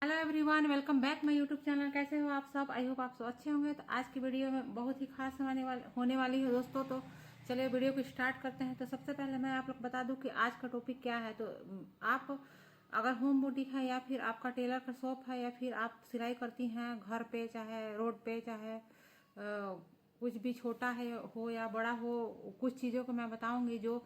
Hello everyone, welcome back my YouTube channel. कैसे हो आप सब? आई होप आप सब अच्छे होंगे। तो आज की वीडियो में बहुत ही खास होने वाली है दोस्तों। तो चलिए वीडियो को स्टार्ट करते हैं। तो सबसे पहले मैं आप लोग बता दूं कि आज का टॉपिक क्या है। तो आप अगर होम बुटीक है या फिर आपका टेलर का शॉप है या फिर आप सिलाई करती हैं घर पे, चाहे रोड पे, चाहे कुछ भी छोटा है हो या बड़ा हो, कुछ चीज़ों को मैं बताऊंगी जो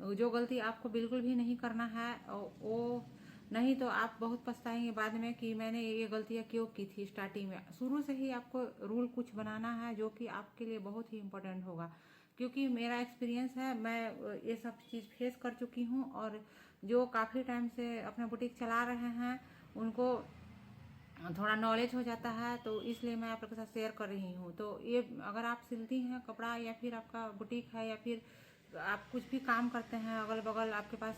जो गलती आपको बिल्कुल भी नहीं करना है। वो नहीं तो आप बहुत पछताएंगे बाद में कि मैंने ये गलतियाँ क्यों की थी स्टार्टिंग में। शुरू से ही आपको रूल कुछ बनाना है जो कि आपके लिए बहुत ही इम्पोर्टेंट होगा, क्योंकि मेरा एक्सपीरियंस है, मैं ये सब चीज़ फेस कर चुकी हूँ। और जो काफ़ी टाइम से अपना बुटीक चला रहे हैं उनको थोड़ा नॉलेज हो जाता है, तो इसलिए मैं आप लोगों के साथ शेयर कर रही हूँ। तो ये अगर आप सिलती हैं कपड़ा या फिर आपका बुटीक है या फिर आप कुछ भी काम करते हैं, अगल बगल आपके पास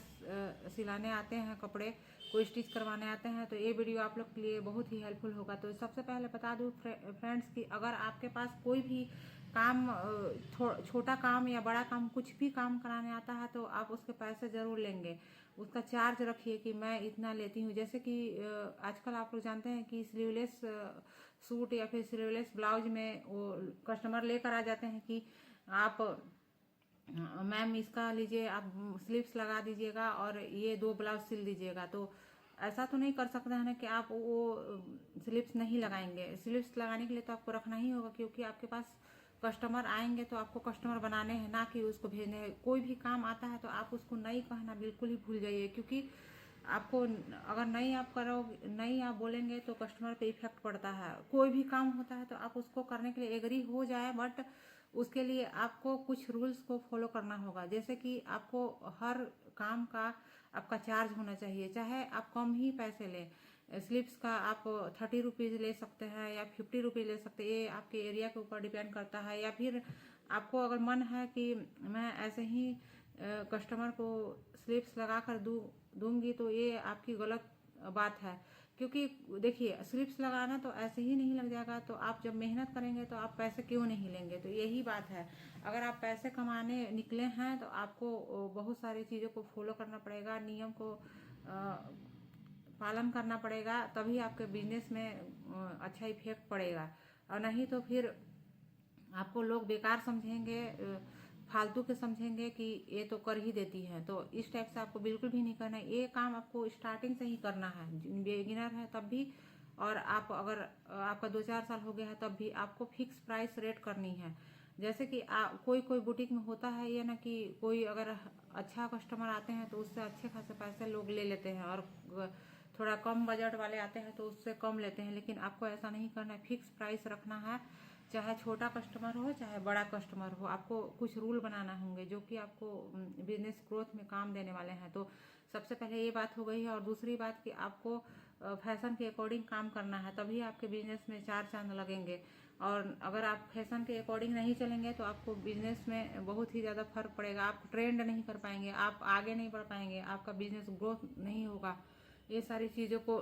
सिलाने आते हैं कपड़े, कोई स्टिच करवाने आते हैं, तो ये वीडियो आप लोग के लिए बहुत ही हेल्पफुल होगा। तो सबसे पहले बता दूँ फ्रेंड्स कि अगर आपके पास कोई भी काम, छोटा काम या बड़ा काम, कुछ भी काम कराने आता है तो आप उसके पैसे ज़रूर लेंगे। उसका चार्ज रखिए कि मैं इतना लेती हूँ। जैसे कि आजकल आप लोग जानते हैं कि स्लीवलेस सूट या फिर स्लीवलेस ब्लाउज में वो कस्टमर लेकर आ जाते हैं कि आप मैम इसका लीजिए, आप स्लीव्स लगा दीजिएगा और ये 2 ब्लाउज सिल दीजिएगा। तो ऐसा तो नहीं कर सकते हैं ना कि आप वो स्लीव्स नहीं लगाएंगे। स्लीव्स लगाने के लिए तो आपको रखना ही होगा, क्योंकि आपके पास कस्टमर आएंगे तो आपको कस्टमर बनाने हैं, ना कि उसको भेजने हैं। कोई भी काम आता है तो आप उसको नहीं कहना बिल्कुल ही भूल जाइए, क्योंकि आपको अगर नहीं आप करोगे, नहीं आप बोलेंगे तो कस्टमर पे इफेक्ट पड़ता है। कोई भी काम होता है तो आप उसको करने के लिए एग्री हो जाए, बट उसके लिए आपको कुछ रूल्स को फॉलो करना होगा। जैसे कि आपको हर काम का आपका चार्ज होना चाहिए, चाहे आप कम ही पैसे लें। स्लिप्स का आप 30 रुपीज़ ले सकते हैं या 50 रुपीज़ ले सकते हैं, ये आपके एरिया के ऊपर डिपेंड करता है। या फिर आपको अगर मन है कि मैं ऐसे ही कस्टमर को स्लिप्स लगा कर दूंगी, तो ये आपकी गलत बात है। क्योंकि देखिए, स्लिप्स लगाना तो ऐसे ही नहीं लग जाएगा, तो आप जब मेहनत करेंगे तो आप पैसे क्यों नहीं लेंगे। तो यही बात है, अगर आप पैसे कमाने निकले हैं तो आपको बहुत सारी चीज़ों को फॉलो करना पड़ेगा, नियम को पालन करना पड़ेगा, तभी आपके बिजनेस में अच्छा इफेक्ट पड़ेगा। और नहीं तो फिर आपको लोग बेकार समझेंगे, फालतू के समझेंगे कि ये तो कर ही देती है। तो इस टाइप से आपको बिल्कुल भी नहीं करना है। ये काम आपको स्टार्टिंग से ही करना है, बिगिनर है तब भी, और आप अगर आपका 2-4 साल हो गया है तब भी आपको फिक्स प्राइस रेट करनी है। जैसे कि कोई कोई बुटीक में होता है ये ना कि कोई अगर अच्छा कस्टमर आते हैं तो उससे अच्छे खासे पैसे लोग ले लेते हैं, और थोड़ा कम बजट वाले आते हैं तो उससे कम लेते हैं। लेकिन आपको ऐसा नहीं करना है, फिक्स प्राइस रखना है। चाहे छोटा कस्टमर हो चाहे बड़ा कस्टमर हो, आपको कुछ रूल बनाना होंगे जो कि आपको बिजनेस ग्रोथ में काम देने वाले हैं। तो सबसे पहले ये बात हो गई है। और दूसरी बात कि आपको फैशन के अकॉर्डिंग काम करना है, तभी आपके बिजनेस में 4 चांद लगेंगे। और अगर आप फैशन के अकॉर्डिंग नहीं चलेंगे तो आपको बिजनेस में बहुत ही ज़्यादा फर्क पड़ेगा। आप ट्रेंड नहीं कर पाएंगे, आप आगे नहीं बढ़ पाएंगे, आपका बिजनेस ग्रोथ नहीं होगा। ये सारी चीज़ों को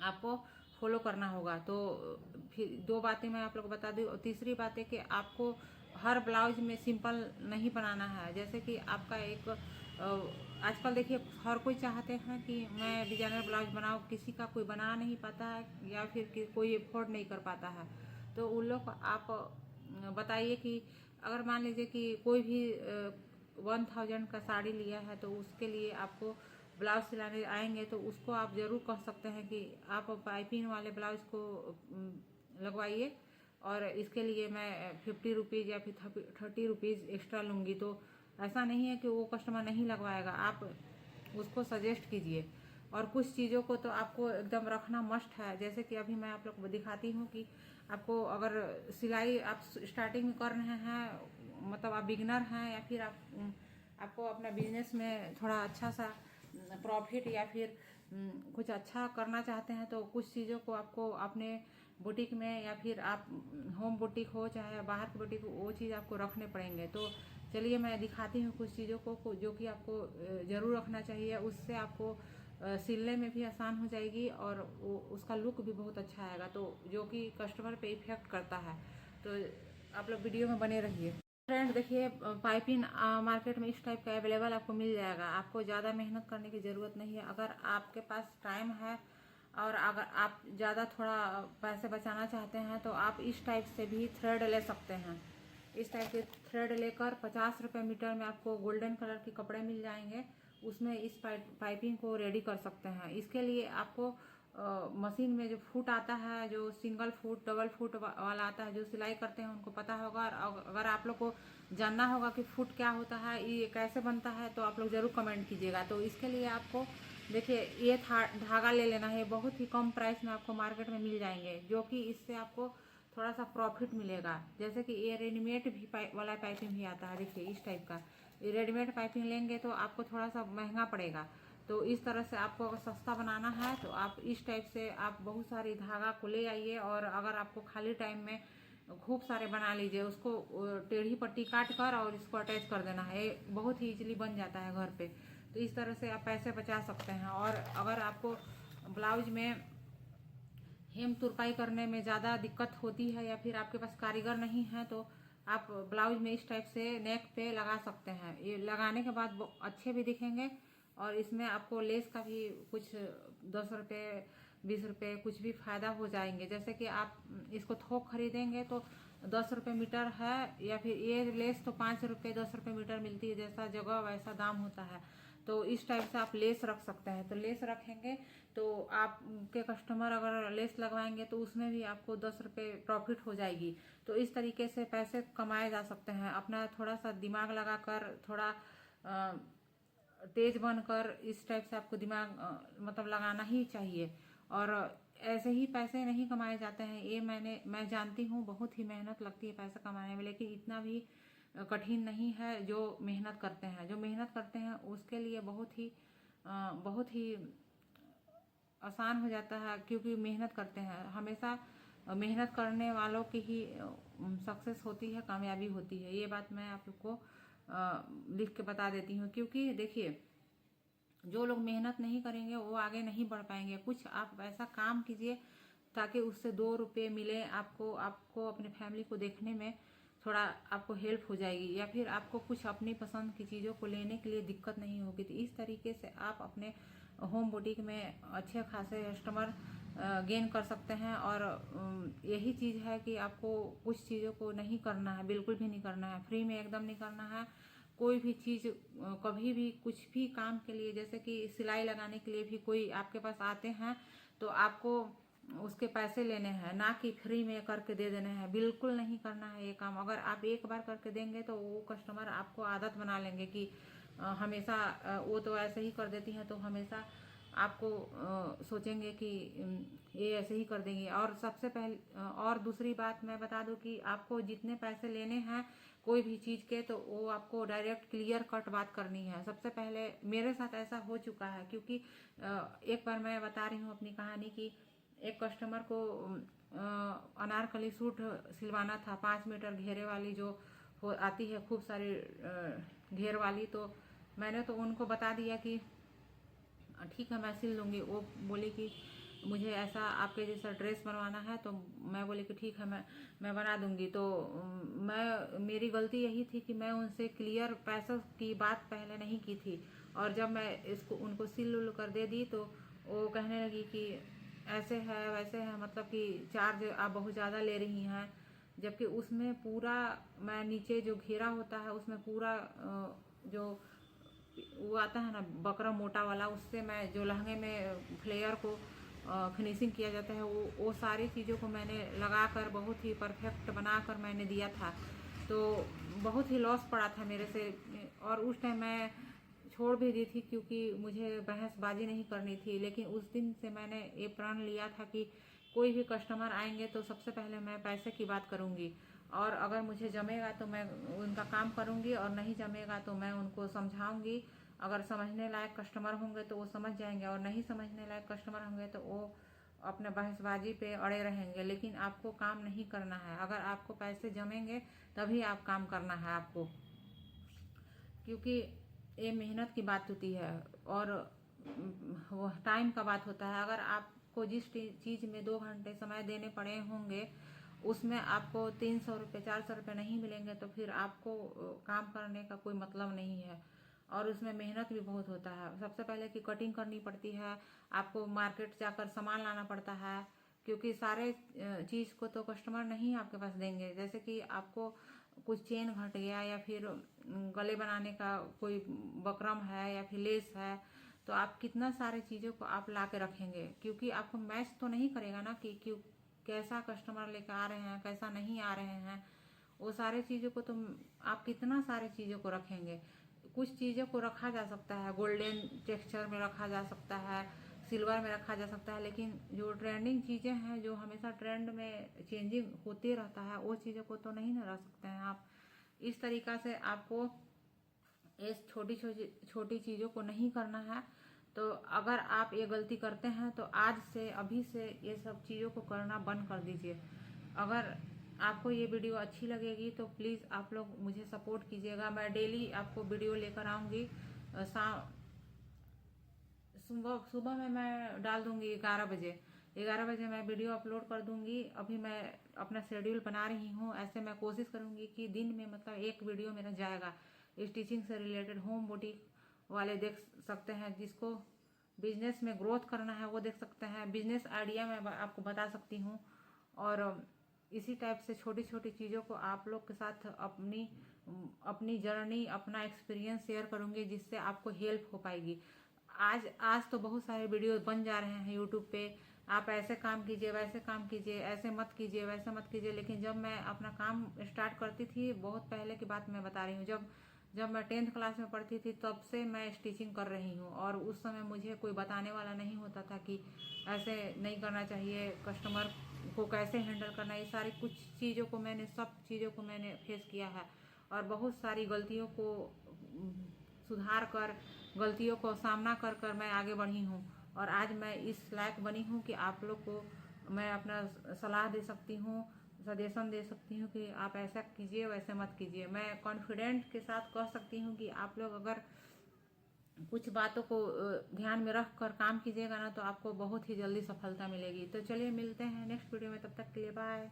आपको फॉलो करना होगा। तो फिर 2 बातें मैं आप लोग को बता दूँ। और तीसरी बात है कि आपको हर ब्लाउज में सिंपल नहीं बनाना है। जैसे कि आपका एक आजकल देखिए, हर कोई चाहते हैं कि मैं डिजाइनर ब्लाउज बनाऊँ, किसी का कोई बना नहीं पाता है या फिर कि कोई अफोर्ड नहीं कर पाता है। तो उन लोग को आप बताइए कि अगर मान लीजिए कि कोई भी 1000 का साड़ी लिया है तो उसके लिए आपको ब्लाउज सिलाने आएंगे तो उसको आप ज़रूर कह सकते हैं कि आप पाइपिंग वाले ब्लाउज को लगवाइए, और इसके लिए मैं 50 रुपीज़ या फिर 30 रुपीज़ एक्स्ट्रा लूँगी। तो ऐसा नहीं है कि वो कस्टमर नहीं लगवाएगा, आप उसको सजेस्ट कीजिए। और कुछ चीज़ों को तो आपको एकदम रखना मस्ट है। जैसे कि अभी मैं आप लोग को दिखाती हूँ कि आपको अगर सिलाई आप स्टार्टिंग में कर रहे हैं, मतलब आप बिगिनर हैं, या फिर आपको अपना बिजनेस में थोड़ा अच्छा सा प्रॉफिट या फिर कुछ अच्छा करना चाहते हैं, तो कुछ चीज़ों को आपको अपने बुटीक में, या फिर आप होम बुटीक हो चाहे बाहर की बुटीक हो, वो चीज़ आपको रखने पड़ेंगे। तो चलिए मैं दिखाती हूँ कुछ चीज़ों को जो कि आपको ज़रूर रखना चाहिए। उससे आपको सिलने में भी आसान हो जाएगी और उसका लुक भी बहुत अच्छा आएगा, तो जो कि कस्टमर पे इफेक्ट करता है। तो आप लोग वीडियो में बने रहिए। फ्रेंड देखिए, पाइपिंग मार्केट में इस टाइप का अवेलेबल आपको मिल जाएगा। आपको ज़्यादा मेहनत करने की ज़रूरत नहीं है। अगर आपके पास टाइम है और अगर आप ज़्यादा थोड़ा पैसे बचाना चाहते हैं तो आप इस टाइप से भी थ्रेड ले सकते हैं। इस टाइप के थ्रेड लेकर 50 रुपये मीटर में आपको गोल्डन कलर के कपड़े मिल जाएंगे, उसमें इस पाइपिंग को रेडी कर सकते हैं। इसके लिए आपको मशीन में जो फुट आता है, जो सिंगल फुट डबल फुट वाला आता है, जो सिलाई करते हैं उनको पता होगा। और अगर आप लोग को जानना होगा कि फुट क्या होता है, ये कैसे बनता है, तो आप लोग ज़रूर कमेंट कीजिएगा। तो इसके लिए आपको देखिए ये धागा ले लेना है, बहुत ही कम प्राइस में आपको मार्केट में मिल जाएंगे, जो कि इससे आपको थोड़ा सा प्रॉफिट मिलेगा। जैसे कि ये रेडीमेड भी वाला पाइपिंग भी आता है, देखिए इस टाइप का। ये रेडीमेड पाइपिंग लेंगे तो आपको थोड़ा सा महंगा पड़ेगा। तो इस तरह से आपको अगर सस्ता बनाना है तो आप इस टाइप से आप बहुत सारी धागा को ले आइए, और अगर आपको खाली टाइम में खूब सारे बना लीजिए, उसको टेढ़ी पट्टी काट कर और इसको अटैच कर देना है, बहुत ही इजीली बन जाता है घर पे। तो इस तरह से आप पैसे बचा सकते हैं। और अगर आपको ब्लाउज में हेम तुरपाई करने में ज़्यादा दिक्कत होती है, या फिर आपके पास कारीगर नहीं है, तो आप ब्लाउज में इस टाइप से नेक पे लगा सकते हैं। ये लगाने के बाद अच्छे भी दिखेंगे, और इसमें आपको लेस का भी कुछ 10 रुपये 20 रुपये कुछ भी फ़ायदा हो जाएंगे। जैसे कि आप इसको थोक खरीदेंगे तो 10 रुपये मीटर है, या फिर ये लेस तो 5 रुपये 10 रुपये मीटर मिलती है, जैसा जगह वैसा दाम होता है। तो इस टाइप से आप लेस रख सकते हैं। तो लेस रखेंगे तो आपके कस्टमर अगर लेस लगवाएंगे तो उसमें भी आपको 10 रुपये प्रॉफिट हो जाएगी। तो इस तरीके से पैसे कमाए जा सकते हैं। अपना थोड़ा सा दिमाग लगाकर, थोड़ा तेज बनकर इस टाइप से आपको दिमाग मतलब लगाना ही चाहिए। और ऐसे ही पैसे नहीं कमाए जाते हैं, ये मैं जानती हूँ, बहुत ही मेहनत लगती है पैसा कमाने में, लेकिन इतना भी कठिन नहीं है। जो मेहनत करते हैं उसके लिए बहुत ही आसान हो जाता है, क्योंकि मेहनत करते हैं। हमेशा मेहनत करने वालों की ही सक्सेस होती है, कामयाबी होती है। ये बात मैं आप लोग को लिख के बता देती हूँ, क्योंकि देखिए जो लोग मेहनत नहीं करेंगे वो आगे नहीं बढ़ पाएंगे। कुछ आप ऐसा काम कीजिए ताकि उससे 2 रुपये मिले आपको अपने फैमिली को देखने में थोड़ा आपको हेल्प हो जाएगी, या फिर आपको कुछ अपनी पसंद की चीज़ों को लेने के लिए दिक्कत नहीं होगी। तो इस तरीके से आप अपने होम बुटीक में अच्छे खासे कस्टमर गेन कर सकते हैं। और यही चीज़ है कि आपको कुछ चीज़ों को नहीं करना है, बिल्कुल भी नहीं करना है, फ्री में एकदम नहीं करना है। कोई भी चीज़ कभी भी कुछ भी काम के लिए, जैसे कि सिलाई लगाने के लिए भी कोई आपके पास आते हैं तो आपको उसके पैसे लेने हैं, ना कि फ्री में करके दे देने हैं। बिल्कुल नहीं करना है ये काम। अगर आप एक बार करके देंगे तो वो कस्टमर आपको आदत बना लेंगे कि हमेशा वो तो ऐसे ही कर देती हैं, तो हमेशा आपको सोचेंगे कि ये ऐसे ही कर देंगे। और सबसे पहले और दूसरी बात मैं बता दूं कि आपको जितने पैसे लेने हैं कोई भी चीज़ के, तो वो आपको डायरेक्ट क्लियर कट बात करनी है। सबसे पहले मेरे साथ ऐसा हो चुका है, क्योंकि एक बार मैं बता रही हूँ अपनी कहानी की। एक कस्टमर को अनारकली सूट सिलवाना था, 5 मीटर घेरे वाली जो आती है खूब सारी घेर वाली। तो मैंने तो उनको बता दिया कि ठीक है मैं सिल लूँगी। वो बोली कि मुझे ऐसा आपके जैसा ड्रेस बनवाना है, तो मैं बोली कि ठीक है मैं बना दूँगी। तो मेरी गलती यही थी कि मैं उनसे क्लियर पैसों की बात पहले नहीं की थी, और जब मैं इसको उनको सिल उल कर दे दी तो वो कहने लगी कि ऐसे है वैसे है, मतलब कि चार्ज आप बहुत ज़्यादा ले रही हैं। जबकि उसमें पूरा मैं नीचे जो घेरा होता है उसमें पूरा जो वो आता है ना बकरा मोटा वाला, उससे मैं जो लहंगे में फ्लेयर को फिनिशिंग किया जाता है वो सारी चीज़ों को मैंने लगाकर बहुत ही परफेक्ट बनाकर मैंने दिया था। तो बहुत ही लॉस पड़ा था मेरे से, और उस टाइम मैं छोड़ भी दी थी क्योंकि मुझे बहसबाजी नहीं करनी थी। लेकिन उस दिन से मैंने ये प्रण लिया था कि कोई भी कस्टमर आएंगे तो सबसे पहले मैं पैसे की बात करूंगी, और अगर मुझे जमेगा तो मैं उनका काम करूंगी, और नहीं जमेगा तो मैं उनको समझाऊंगी। अगर समझने लायक कस्टमर होंगे तो वो समझ जाएंगे, और नहीं समझने लायक कस्टमर होंगे तो वो अपने बहसबाजी पे अड़े रहेंगे। लेकिन आपको काम नहीं करना है, अगर आपको पैसे जमेंगे तभी आप काम करना है आपको, क्योंकि ये मेहनत की बात होती है और वो टाइम का बात होता है। अगर आपको जिस चीज़ में 2 घंटे समय देने पड़े होंगे उसमें आपको 300 रुपये 400 रुपये नहीं मिलेंगे, तो फिर आपको काम करने का कोई मतलब नहीं है। और उसमें मेहनत भी बहुत होता है। सबसे पहले कि कटिंग करनी पड़ती है, आपको मार्केट जाकर सामान लाना पड़ता है, क्योंकि सारे चीज़ को तो कस्टमर नहीं आपके पास देंगे। जैसे कि आपको कुछ चेन घट गया या फिर गले बनाने का कोई बकरम है या फिर लेस है, तो आप कितना सारे चीज़ों को आप ला के रखेंगे, क्योंकि आपको मैच तो नहीं करेगा ना कि क्यों कैसा कस्टमर लेकर आ रहे हैं, कैसा नहीं आ रहे हैं। वो सारे चीज़ों को तो आप कितना सारे चीज़ों को रखेंगे। कुछ चीज़ों को रखा जा सकता है, गोल्डन टेक्सचर में रखा जा सकता है, सिल्वर में रखा जा सकता है, लेकिन जो ट्रेंडिंग चीज़ें हैं जो हमेशा ट्रेंड में चेंजिंग होते रहता है, वो चीज़ों को तो नहीं ना रख सकते हैं आप। इस तरीक़ा से आपको इस छोटी छोटी छोटी चीज़ों को नहीं करना है। तो अगर आप ये गलती करते हैं तो आज से अभी से ये सब चीज़ों को करना बंद कर दीजिए। अगर आपको ये वीडियो अच्छी लगेगी तो प्लीज़ आप लोग मुझे सपोर्ट कीजिएगा। मैं डेली आपको वीडियो लेकर आऊँगी। सुबह सुबह में मैं डाल दूँगी 11 बजे मैं वीडियो अपलोड कर दूँगी। अभी मैं अपना शेड्यूल बना रही हूँ। ऐसे मैं कोशिश करूँगी कि दिन में मतलब एक वीडियो मेरा जाएगा। स्टिचिंग से रिलेटेड होम बुटीक वाले देख सकते हैं, जिसको बिजनेस में ग्रोथ करना है वो देख सकते हैं। बिजनेस आइडिया मैं आपको बता सकती हूँ, और इसी टाइप से छोटी छोटी चीज़ों को आप लोग के साथ अपनी जर्नी, अपना एक्सपीरियंस शेयर करूँगी, जिससे आपको हेल्प हो पाएगी। आज तो बहुत सारे वीडियो बन जा रहे हैं यूट्यूब पे, आप ऐसे काम कीजिए, वैसे काम कीजिए, ऐसे मत कीजिए, वैसे मत कीजिए। लेकिन जब मैं अपना काम स्टार्ट करती थी, बहुत पहले की बात मैं बता रही हूँ, जब मैं 10th क्लास में पढ़ती थी, तब से मैं स्टिचिंग कर रही हूँ। और उस समय मुझे कोई बताने वाला नहीं होता था कि ऐसे नहीं करना चाहिए, कस्टमर को कैसे हैंडल करना है। ये सारी कुछ चीज़ों को सब चीज़ों को मैंने फेस किया है, और बहुत सारी गलतियों को सुधार कर, गलतियों को सामना कर कर मैं आगे बढ़ी हूँ। और आज मैं इस लायक बनी हूँ कि आप लोग को मैं अपना सलाह दे सकती हूँ, सजेशन दे सकती हूँ कि आप ऐसा कीजिए, वैसे मत कीजिए। मैं कॉन्फिडेंट के साथ कह सकती हूँ कि आप लोग अगर कुछ बातों को ध्यान में रख कर काम कीजिएगा ना, तो आपको बहुत ही जल्दी सफलता मिलेगी। तो चलिए मिलते हैं नेक्स्ट वीडियो में, तब तक के लिए बाय।